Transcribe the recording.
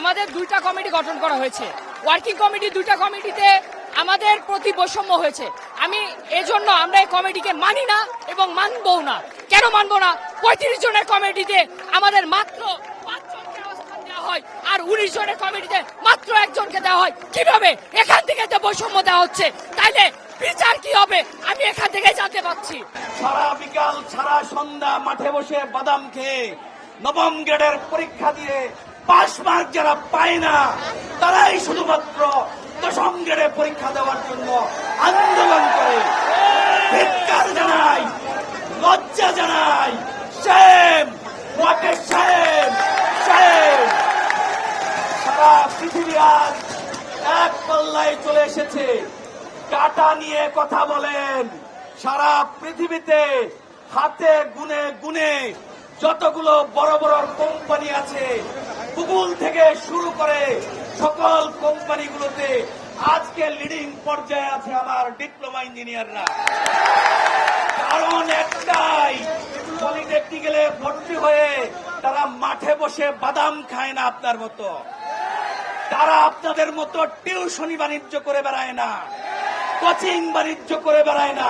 আমাদের দুইটা কমিটি গঠন করা হয়েছে, ওয়ার্কিং কমিটি। দুইটা কমিটিতে আমাদের প্রতি বৈষম্য হয়েছে। আমি এজন্য আমরা এই কমিটিকে মানি না এবং মানবও না। কেন মানবো না? 35 জনের কমিটিতে আমাদের মাত্র 5 জনকে অবস্থান দেওয়া হয়, আর 19 জনের কমিটিতে মাত্র 1 জনকে দেওয়া হয়। কিভাবে এখান থেকে যে বৈষম্য দেওয়া হচ্ছে, তাইলে বিচার কি হবে আমি এখান থেকে জানতে পাচ্ছি। সারা বিকাল সারা সন্ধ্যা মাঠে বসে বাদাম খেয়ে নবম গ্রেডের পরীক্ষা দিয়ে পাস মার্ক যারা পায় না, তারাই শুধুমাত্র 10ম গ্রেডে পরীক্ষা দেওয়ার জন্য আন্দোলন করে। ধিক্কার জানাই, লজ্জা জানাই। Shame, what a shame, shame. সারা পৃথিবী আজ এক পাল্লায় চলে এসেছে। টাটা নিয়ে কথা বলেন, সারা পৃথিবীতে হাতে গুনে গুনে যতগুলো বড় বড় কোম্পানি আছে, গুগল থেকে শুরু করে সকল কোম্পানিগুলোতে আজকে লিডিং পর্যায়ে আছে আমার ডিপ্লোমা ইঞ্জিনিয়াররা। কারণ একটাই, পলিটেকনিক্যালে ভর্তি হয়ে তারা মাঠে বসে বাদাম খায় না আপনার মতো। তারা আপনাদের মতো টিউশনি বাণিজ্য করে বেড়ায় না, কোচিং বাণিজ্য করে বেড়ায় না।